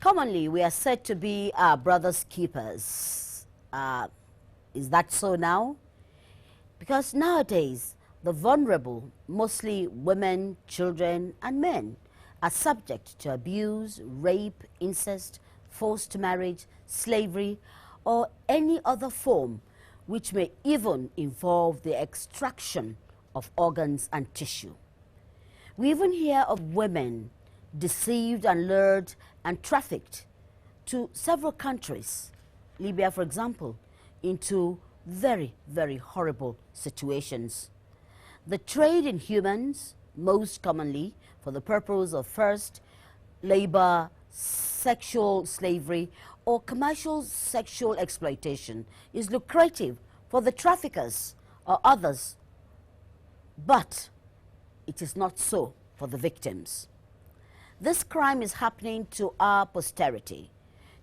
Commonly, we are said to be our brother's keepers. Is that so now? Because nowadays, the vulnerable, mostly women, children, and men, are subject to abuse, rape, incest, forced marriage, slavery, or any other form which may even involve the extraction of organs and tissue. We even hear of women deceived and lured and trafficked to several countries, Libya for example, into very, very horrible situations. The trade in humans, most commonly for the purpose of first labor, sexual slavery, or commercial sexual exploitation, is lucrative for the traffickers or others, but it is not so for the victims. This crime is happening to our posterity.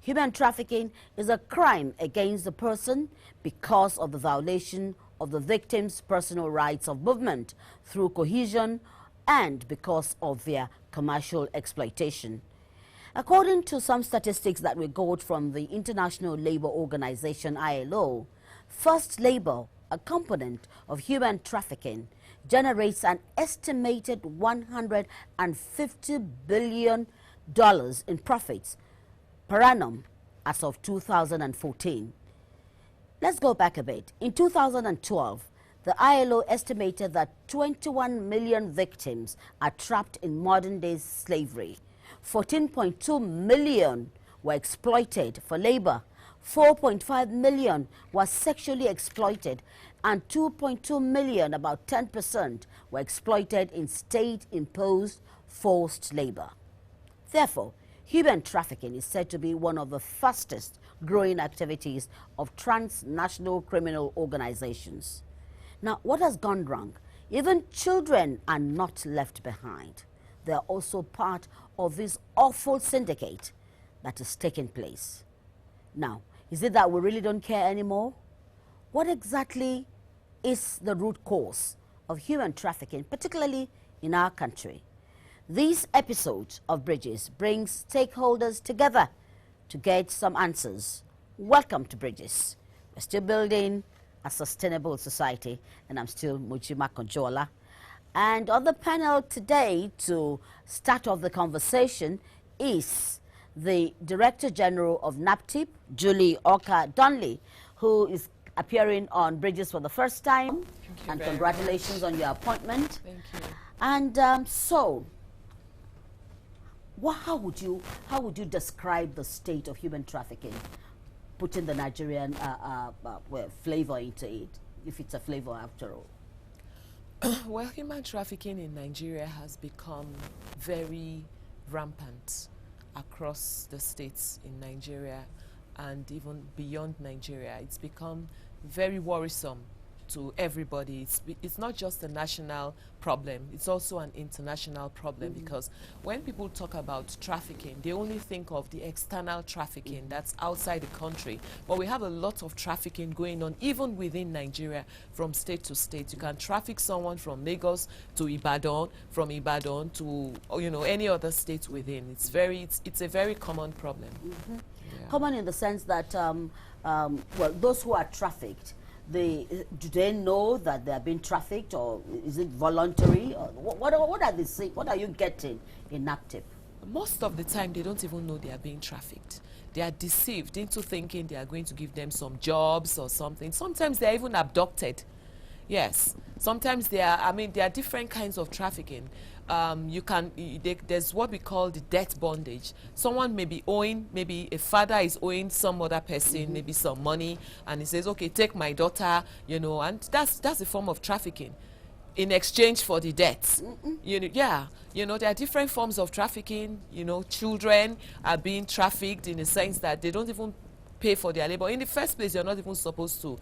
Human trafficking is a crime against the person because of the violation of the victim's personal rights of movement through cohesion and because of their commercial exploitation. According to some statistics that we got from the International Labour Organization, ILO, forced labor, a component of human trafficking, generates an estimated $150 billion in profits per annum as of 2014. Let's go back a bit. In 2012, the ILO estimated that 21 million victims are trapped in modern-day slavery. 14.2 million were exploited for labor, 4.5 million were sexually exploited, and 2.2 million, about 10%, were exploited in state-imposed forced labor. Therefore, human trafficking is said to be one of the fastest growing activities of transnational criminal organizations. Now, what has gone wrong? Even children are not left behind. They are also part of this awful syndicate that is taking place. Now, is it that we really don't care anymore? What exactly is the root cause of human trafficking, particularly in our country? This episode of Bridges brings stakeholders together to get some answers. Welcome to Bridges. We're still building a sustainable society, and I'm still Mujima Konjola. And on the panel today to start off the conversation is the Director General of NAPTIP, Julie Oka-Donley, who is appearing on Bridges for the first time. And congratulations on your appointment. Thank you. And how would you describe the state of human trafficking, putting the Nigerian flavor into it, if it's a flavor after all? Well, human trafficking in Nigeria has become very rampant across the states in Nigeria and even beyond Nigeria. It's become very worrisome to everybody. It's not just a national problem, it's also an international problem, because when people talk about trafficking, they only think of the external trafficking that's outside the country. But we have a lot of trafficking going on even within Nigeria from state to state. You can traffic someone from Lagos to Ibadan, from Ibadan to any other state within. It's a very common problem. Yeah. Common in the sense that well, those who are trafficked, do they know that they are being trafficked, or is it voluntary? Or what are they saying? What are you getting in NAPTIP? Most of the time, they don't even know they are being trafficked. They are deceived into thinking they are going to give them some jobs or something. Sometimes they are even abducted. Yes. Sometimes there are different kinds of trafficking. There's what we call the debt bondage. Someone may be owing, maybe a father is owing some other person, maybe some money, and he says, okay, take my daughter, and that's a form of trafficking in exchange for the debt. There are different forms of trafficking. Children are being trafficked in the sense that they don't even pay for their labor. In the first place, you're not even supposed to.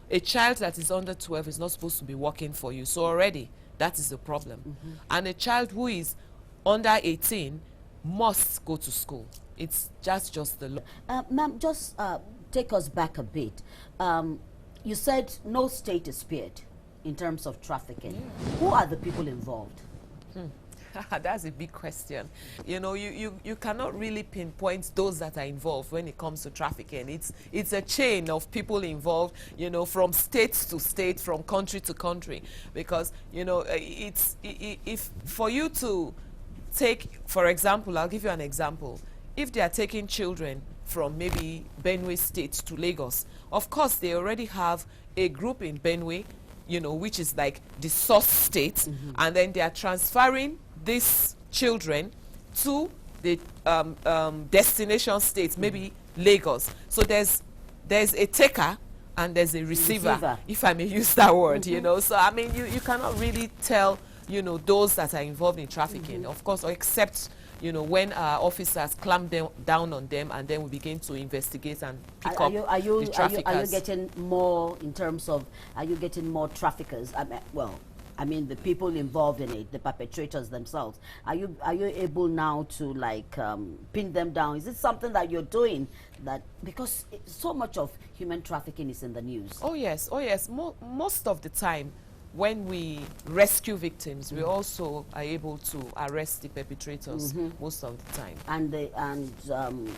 A child that is under 12 is not supposed to be working for you. So already, that is the problem. And a child who is under 18 must go to school. It's just the law. Ma'am, just take us back a bit. You said no state is spared in terms of trafficking. Yeah. Who are the people involved? That's a big question. You know, you cannot really pinpoint those that are involved when it comes to trafficking. It's a chain of people involved, you know, from state to state, from country to country. Because, you know, if for you to take, for example, I'll give you an example. If they are taking children from maybe Benue State to Lagos, of course they already have a group in Benue, you know, which is like the source state, and then they are transferring these children to the destination state, maybe Lagos. So there's a taker and there's a receiver, if I may use that word, you know. So I mean, you cannot really tell, you know, those that are involved in trafficking, of course, except, you know, when our officers clamp down on them, and then we begin to investigate and pick up the traffickers. Are you getting more in terms of, are you getting more traffickers? I mean the people involved in it, the perpetrators themselves. Are you able now to like pin them down? Is it something that you're doing that, because so much of human trafficking is in the news? Oh yes, oh yes. Most of the time, when we rescue victims, we also are able to arrest the perpetrators most of the time. And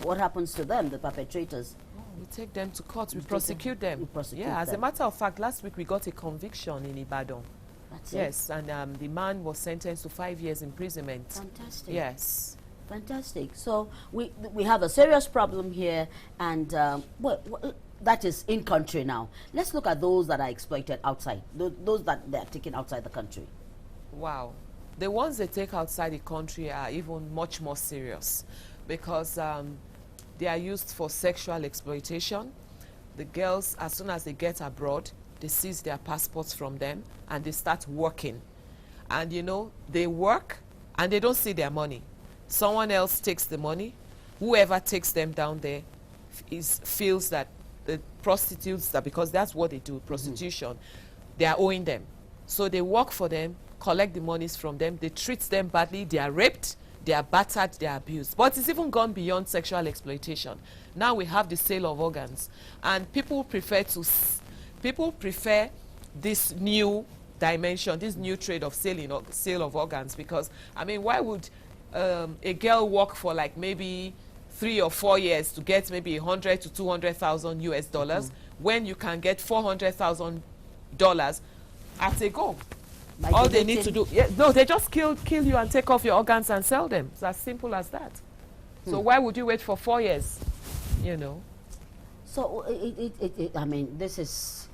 what happens to them, the perpetrators? Oh, we take them to court. We prosecute them. Yeah, as a matter of fact, last week we got a conviction in Ibadan. That's yes, and the man was sentenced to 5 years imprisonment. Fantastic. Yes. Fantastic. So we have a serious problem here, and that is in country now. Let's look at those that are exploited outside, those that they are taken outside the country. Wow. The ones they take outside the country are even much more serious, because they are used for sexual exploitation. The girls, as soon as they get abroad, they seize their passports from them and they start working. And you know, they work and they don't see their money. Someone else takes the money. Whoever takes them down there feels that the prostitutes, that because that's what they do, prostitution, they are owing them. So they work for them, collect the monies from them, they treat them badly, they are raped, they are battered, they are abused. But it's even gone beyond sexual exploitation. Now we have the sale of organs, and people prefer this new dimension, this new trade of sale of organs, because I mean, why would a girl work for like maybe 3 or 4 years to get maybe 100 to 200,000 US dollars when you can get $400,000 at a go? All they need to do, no, they just kill you and take off your organs and sell them. It's as simple as that. So why would you wait for 4 years? You know. So I mean, this is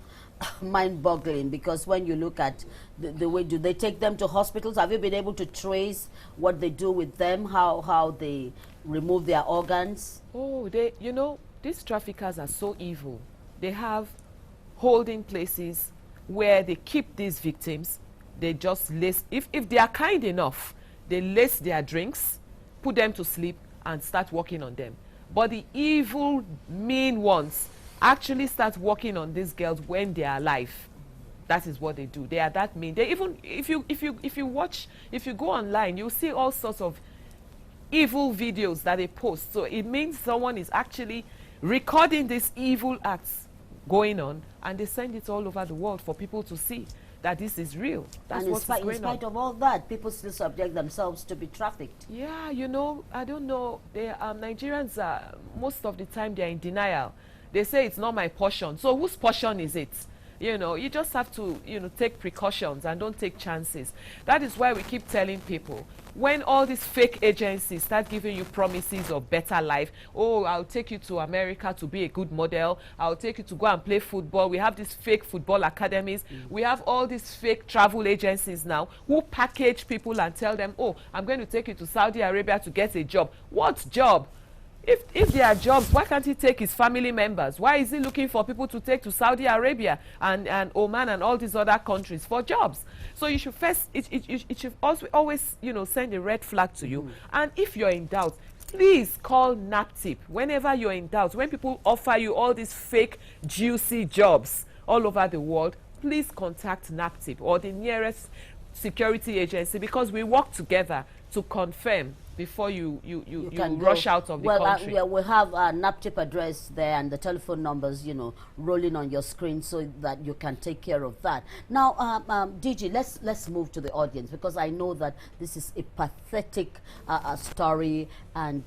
mind-boggling, because when you look at the way, do they take them to hospitals? Have you been able to trace what they do with them, how they remove their organs? Oh, you know, these traffickers are so evil. They have holding places where they keep these victims. They just lace, if they are kind enough, they lace their drinks, put them to sleep, and start working on them. But the evil, mean ones actually start working on these girls when they are alive. That is what they do. They are that mean. They even, if you go online, you'll see all sorts of evil videos that they post. So it means someone is actually recording these evil acts going on, and they send it all over the world for people to see that this is real. That's what's going on. In spite of all that, people still subject themselves to be trafficked. Yeah, you know, I don't know. Nigerians are, most of the time, they're in denial. They say it's not my portion. So whose portion is it? You know, you just have to, you know, take precautions and don't take chances. That is why we keep telling people, when all these fake agencies start giving you promises of better life, oh, I'll take you to America to be a good model, I'll take you to go and play football. We have these fake football academies. We have all these fake travel agencies now who package people and tell them, oh, I'm going to take you to Saudi Arabia to get a job. What job? If there are jobs, why can't he take his family members? Why is he looking for people to take to Saudi Arabia and Oman and all these other countries for jobs? So you should first, it should also always, you know, send a red flag to you. And if you're in doubt, please call NAPTIP. Whenever you're in doubt, when people offer you all these fake, juicy jobs all over the world, please contact NAPTIP or the nearest security agency, because we work together to confirm before you can rush out of the country. Yeah, we'll have a NAPTIP address there and the telephone numbers, rolling on your screen so that you can take care of that. Now, DG, let's move to the audience, because I know that this is a pathetic story, and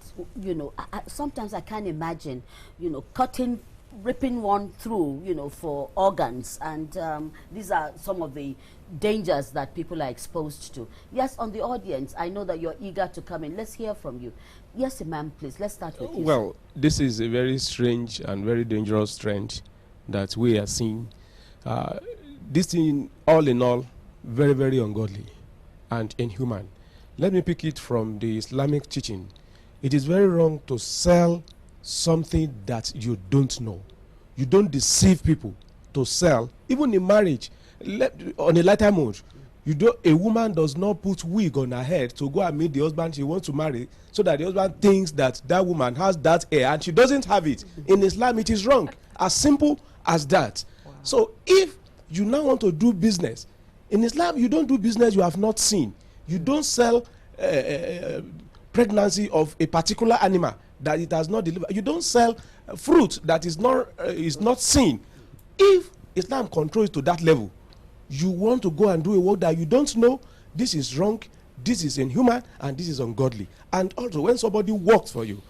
sometimes I can't imagine, ripping one through, for organs, and these are some of the dangers that people are exposed to. Yes, on the audience, I know that you're eager to come in. Let's hear from you. Yes, Imam, please, let's start with you. Well, this is a very strange and very dangerous trend that we are seeing. This thing, all in all, very, very ungodly and inhuman. Let me pick it from the Islamic teaching. It is very wrong to sell something that you don't know. You don't deceive people to sell, even in marriage. On a lighter mode, a woman does not put wig on her head to go and meet the husband she wants to marry, so that the husband thinks that that woman has that hair and she doesn't have it. In Islam, it is wrong. As simple as that. Wow. So if you now want to do business, in Islam, you don't do business you have not seen. You don't sell pregnancy of a particular animal that it has not delivered. You don't sell fruit that is not seen. If Islam controls to that level, you want to go and do a work that you don't know, this is wrong, this is inhuman, and this is ungodly. And also, when somebody works for you,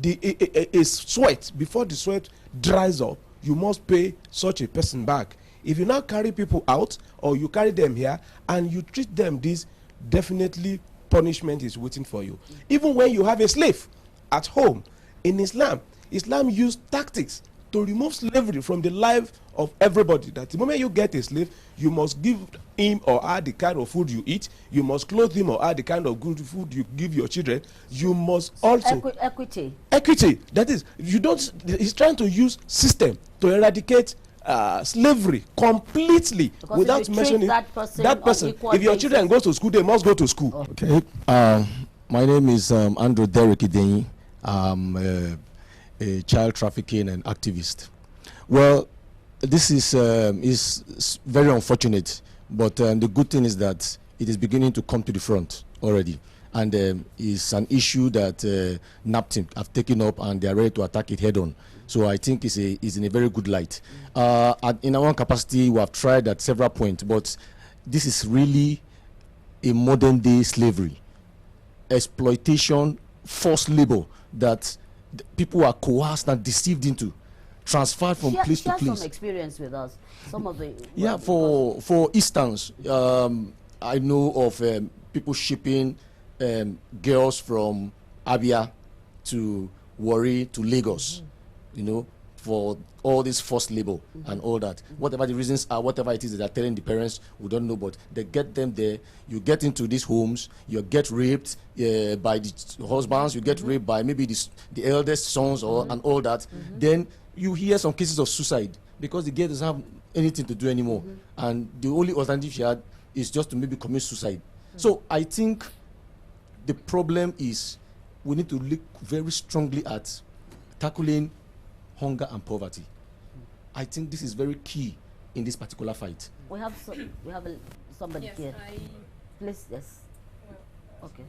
a sweat, before the sweat dries up, you must pay such a person back. If you now carry people out, or you carry them here, and you treat them this, definitely punishment is waiting for you. Even when you have a slave at home, in Islam used tactics to remove slavery from the life of everybody. That the moment you get a slave, you must give him or her the kind of food you eat. You must clothe him or her the kind of good food you give your children. You must also equity. That is, you don't. He's trying to use system to eradicate slavery completely, because without mentioning that person. If your children go to school, they must go to school. Okay. My name is Andrew Derek Idenyi. I'm a child trafficking and activist. Well, this is very unfortunate, but the good thing is that it is beginning to come to the front already, and it's an issue that NAPTIP have taken up, and they are ready to attack it head on. So I think it's in a very good light. In our own capacity, we have tried at several points, but this is really a modern day slavery, exploitation, forced labor that people are coerced and deceived into, transferred from place to place. Share some experience with us. Some of the for instance, I know of people shipping girls from Abia to Warri to Lagos, for all this forced labor and all that. Whatever the reasons are, whatever it is that they're telling the parents, we don't know, but they get them there. You get into these homes, you get raped by the husbands, you get raped by maybe the eldest sons and all that. Then you hear some cases of suicide because the girl doesn't have anything to do anymore. And the only alternative she had is just to maybe commit suicide. So I think the problem is we need to look very strongly at tackling hunger and poverty. I think this is very key in this particular fight. We have somebody here. Please, yes. Okay.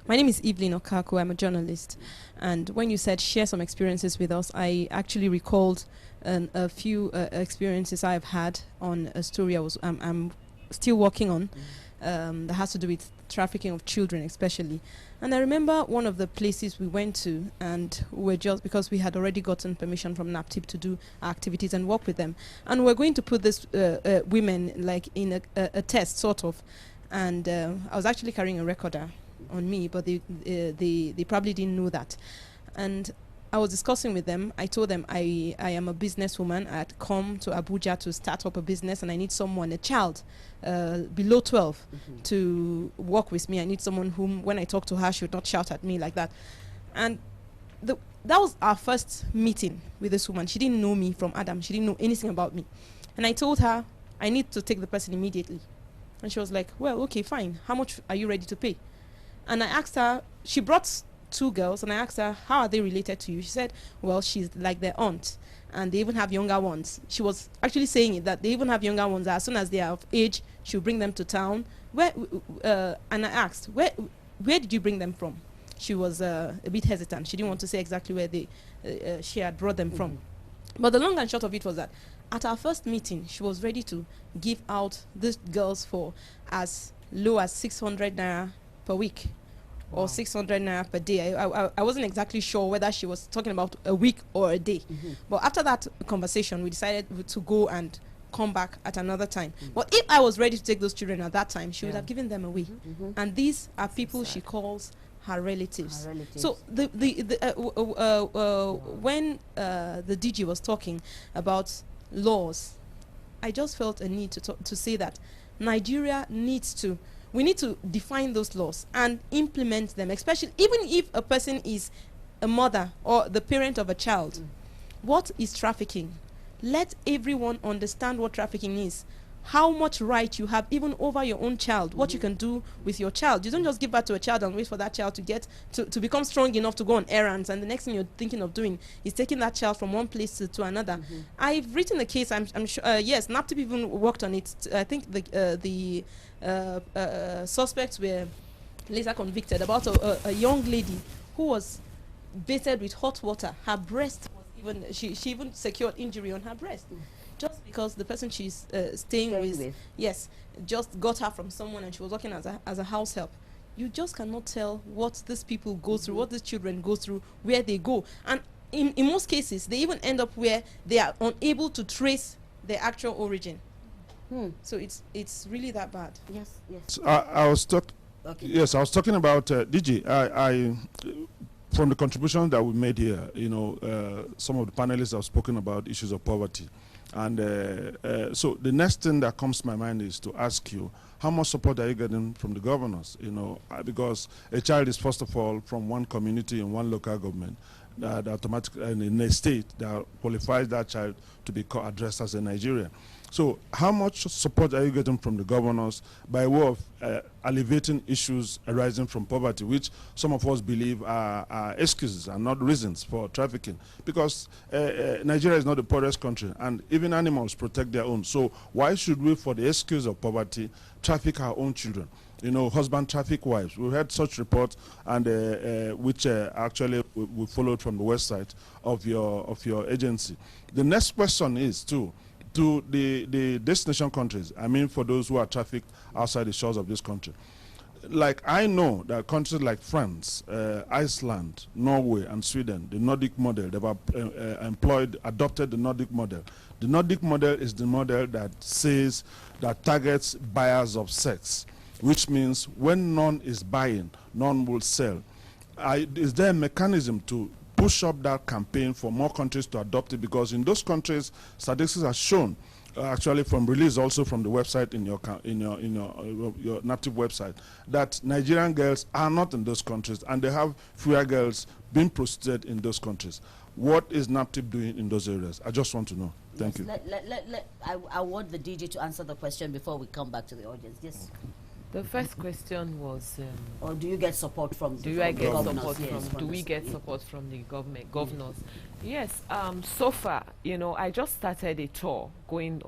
My name is Evelyn Okaku. I'm a journalist. And when you said share some experiences with us, I actually recalled a few experiences I've had on a story I'm still working on that has to do with trafficking of children especially. And I remember one of the places we went to, and we're just, because we had already gotten permission from NAPTIP to do activities and work with them. And we're going to put this women like in a test, sort of. And I was actually carrying a recorder on me, but they probably didn't know that. And I was discussing with them. I told them I am a businesswoman. I had come to Abuja to start up a business, and I need someone, a child below 12, to work with me. I need someone whom, when I talk to her, she would not shout at me like that. And that was our first meeting with this woman. She didn't know me from Adam. She didn't know anything about me. And I told her, I need to take the person immediately. And she was like, well, okay, fine. How much are you ready to pay? And I asked her, she brought 2 girls, and I asked her, how are they related to you? She said, well, she's like their aunt, and they even have younger ones. She was actually saying it, that they even have younger ones. As soon as they are of age, she'll bring them to town. And I asked, where did you bring them from? She was a bit hesitant. She didn't want to say exactly where she had brought them from. But the long and short of it was that at our first meeting, she was ready to give out these girls for as low as 600 naira per week. Or 600 naira per day. I wasn't exactly sure whether she was talking about a week or a day. But after that conversation, we decided to go and come back at another time. But if I was ready to take those children at that time, she would have given them away. And these are people she calls her relatives. So when the DG was talking about laws, I just felt a need to say that Nigeria needs to. We need to define those laws and implement them, especially even if a person is a mother or the parent of a child. What is trafficking? Let everyone understand what trafficking is. How much right you have even over your own child, what you can do with your child. You don't just give birth to a child and wait for that child to get to become strong enough to go on errands, and the next thing you're thinking of doing is taking that child from one place to another. I've written a case, I'm sure, yes, NAPTIP even worked on it. I think the suspects were later convicted about a young lady who was bathed with hot water. Her breast was even, she even secured injury on her breast. Just because the person she's staying with, yes, just got her from someone and she was working as a house help. You just cannot tell what these people go through, what these children go through, where they go. And in most cases, they even end up where they are unable to trace their actual origin. So it's really that bad. Yes. So I was talking. Okay. Yes, I was talking about DG. I from the contribution that we made here, some of the panelists have spoken about issues of poverty. And so the next thing that comes to my mind is to ask you, how much support are you getting from the governors? Because a child is first of all from one community in one local government that automatically, and in a state that qualifies that child to be addressed as a Nigerian. So how much support are you getting from the governors by way of alleviating issues arising from poverty, which some of us believe are excuses and not reasons for trafficking? Because Nigeria is not the poorest country, and even animals protect their own. So why should we, for the excuse of poverty, traffic our own children? Husband traffic wives. We had such reports, and which actually we followed from the website of your agency. The next question is to the destination countries. I mean, for those who are trafficked outside the shores of this country. Like, I know that countries like France, Iceland, Norway, and Sweden, the Nordic model, they've adopted the Nordic model. The Nordic model is the model that targets buyers of sex, which means when none is buying, none will sell. Is there a mechanism to push up that campaign for more countries to adopt it? Because in those countries, statistics have shown, actually from release also from the website in your NAPTIP website, that Nigerian girls are not in those countries, and they have fewer girls being prostituted in those countries. What is NAPTIP doing in those areas? I just want to know. Thank you. I want the DG to answer the question before we come back to the audience. Yes. The first question was, or do you get support from do we get support from the governors? Yes. So far, I just started a tour going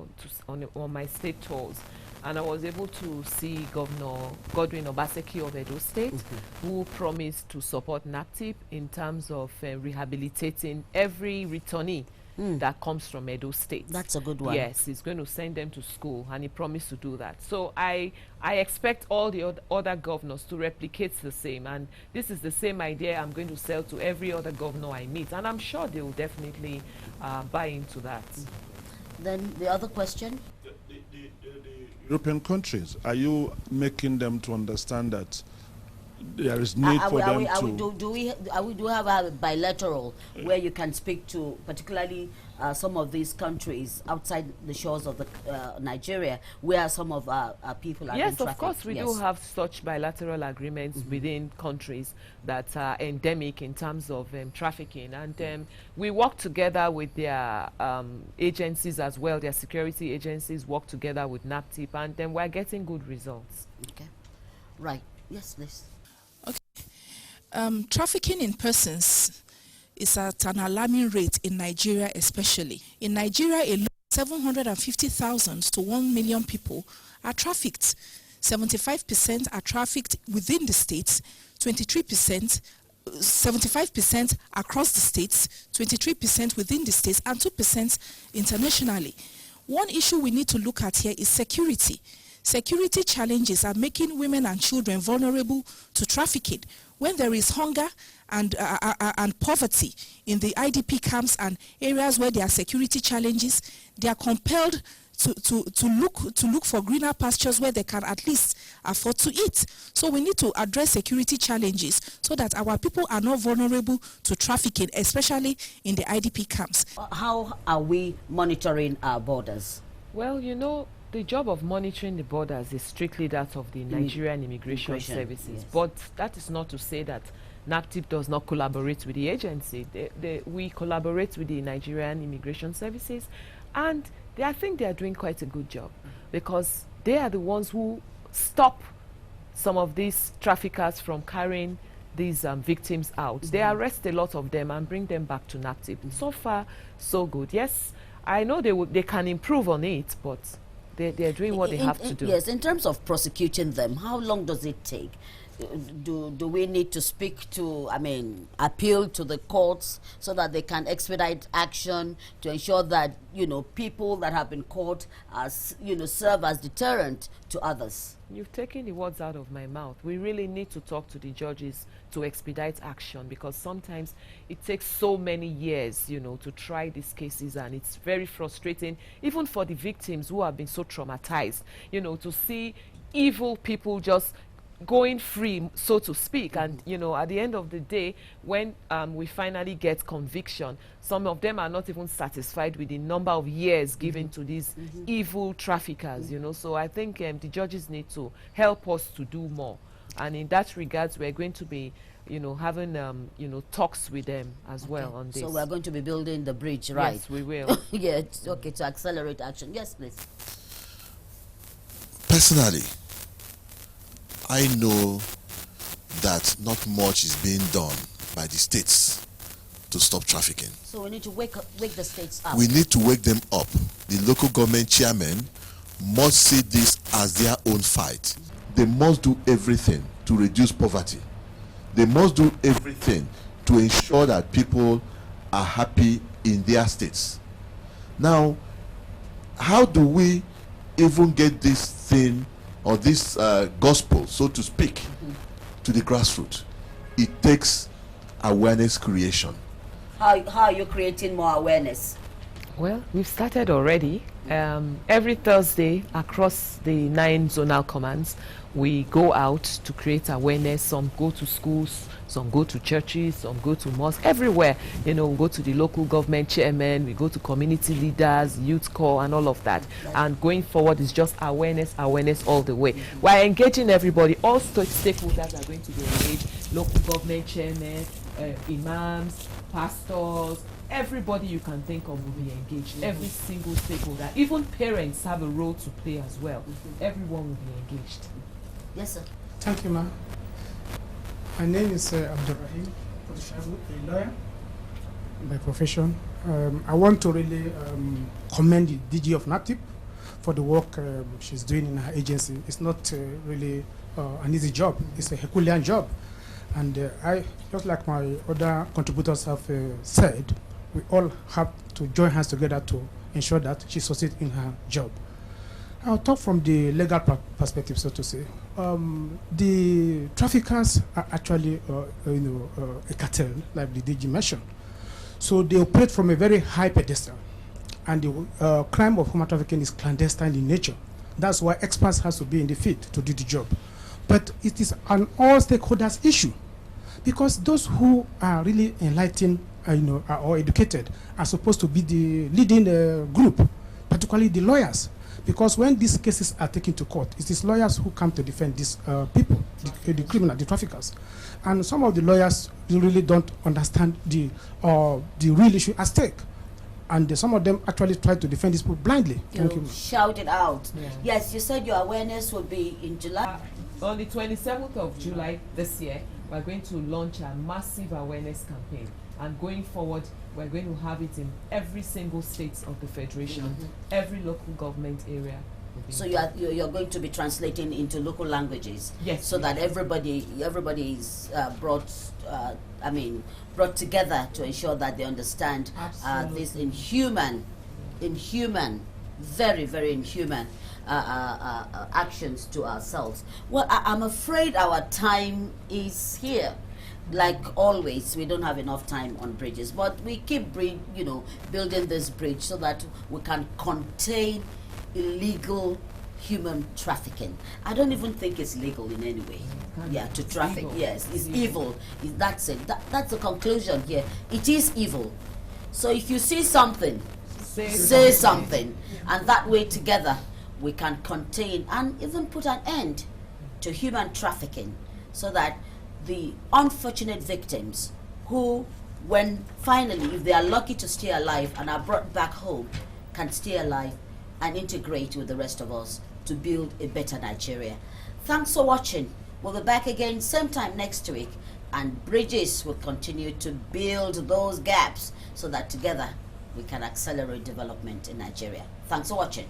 on my state tours, and I was able to see Governor Godwin Obaseki of Edo State, who promised to support NAPTIP in terms of rehabilitating every returnee that comes from Edo State. That's a good one. Yes, he's going to send them to school, and he promised to do that. So I expect all the other governors to replicate the same, and this is the same idea I'm going to sell to every other governor I meet, and I'm sure they will definitely buy into that. Then the other question? The European countries, are you making them to understand that there is need for them to... Do we have a bilateral where you can speak to particularly some of these countries outside the shores of Nigeria, where some of our people are Yes, being of course, we yes. do have such bilateral agreements within countries that are endemic in terms of trafficking, and we work together with their agencies as well. Their security agencies work together with NAPTIP, and then we're getting good results. Okay, right. Yes, please. Okay. Trafficking in persons is at an alarming rate in Nigeria especially. In Nigeria alone, 750,000 to 1 million people are trafficked. 75% are trafficked within the states, 23%, 75% across the states, 23% within the states, and 2% internationally. One issue we need to look at here is security. Security challenges are making women and children vulnerable to trafficking. When there is hunger and poverty in the IDP camps and areas where there are security challenges, they are compelled to look for greener pastures where they can at least afford to eat. So we need to address security challenges so that our people are not vulnerable to trafficking, especially in the IDP camps. How are we monitoring our borders? Well, you know, the job of monitoring the borders is strictly that of the Nigerian Immigration Services. Yes. But that is not to say that NAPTIP does not collaborate with the agency. We collaborate with the Nigerian Immigration Services, and I think they are doing quite a good job, because they are the ones who stop some of these traffickers from carrying these victims out. They arrest a lot of them and bring them back to NAPTIP. So far, so good. Yes, I know they can improve on it, but they're doing what they have to do. Yes, in terms of prosecuting them, how long does it take? Do we need to speak to, appeal to the courts so that they can expedite action to ensure that, people that have been caught as, serve as deterrent to others? You've taken the words out of my mouth. We really need to talk to the judges to expedite action, because sometimes it takes so many years, to try these cases, and it's very frustrating, even for the victims who have been so traumatized, to see evil people just going free, so to speak. And at the end of the day, when we finally get conviction, some of them are not even satisfied with the number of years given to these evil traffickers. So I think the judges need to help us to do more, and in that regards we're going to be having talks with them as well on this. So we're going to be building the bridge, right? Yes, we will. Yes, okay, to accelerate action. Yes, please. Personally, I know that not much is being done by the states to stop trafficking. So we need to wake the states up. We need to wake them up. The local government chairmen must see this as their own fight. They must do everything to reduce poverty. They must do everything to ensure that people are happy in their states. Now, how do we even get this thing, or this gospel, so to speak, to the grassroots? It takes awareness creation. How are you creating more awareness? Well, we've started already. Every Thursday across the 9 zonal commands, we go out to create awareness. Some go to schools, some go to churches, some go to mosques, everywhere. We go to the local government chairman, we go to community leaders, youth corps, and all of that. And going forward is just awareness all the way. We're engaging everybody. All stakeholders are going to be engaged. Local government chairmen, imams, pastors, everybody you can think of will be engaged. Every single stakeholder, even parents have a role to play as well. Everyone will be engaged. Yes, sir. Thank you, ma'am. My name is Abdurrahim, a lawyer by profession. I want to really commend the DG of NAPTIP for the work she's doing in her agency. It's not really an easy job. It's a Herculean job. And I, just like my other contributors have said, we all have to join hands together to ensure that she succeeds in her job. I'll talk from the legal perspective, so to say. The traffickers are actually, a cartel, like the DG mentioned. So they operate from a very high pedestal, and the crime of human trafficking is clandestine in nature. That's why experts have to be in the field to do the job. But it is an all stakeholders issue, because those who are really enlightened, or educated, are supposed to be the leading group, particularly the lawyers. Because when these cases are taken to court, it is lawyers who come to defend these people, the criminal, the traffickers. And some of the lawyers really don't understand the real issue at stake. And some of them actually try to defend these people blindly. Thank you. Shout it out. Yeah. Yes, you said your awareness will be in July. On the 27th of July this year, we're going to launch a massive awareness campaign. And going forward, we're going to have it in every single state of the Federation, every local government area So you're going to be translating into local languages, Yes, so that yes. everybody is brought together to ensure that they understand this inhuman, very very inhuman actions to ourselves. Well, I'm afraid our time is here. Like always, we don't have enough time on bridges, but we keep building this bridge so that we can contain illegal human trafficking. I don't even think it's legal in any way. Yeah, to traffic. Evil. Yes, it's evil. That's it. That's the conclusion here. It is evil. So if you see something, say something, and that way together we can contain and even put an end to human trafficking, so that the unfortunate victims who, when finally, if they are lucky to stay alive and are brought back home, can stay alive and integrate with the rest of us to build a better Nigeria. Thanks for watching. We'll be back again same time next week, and bridges will continue to build those gaps so that together we can accelerate development in Nigeria. Thanks for watching.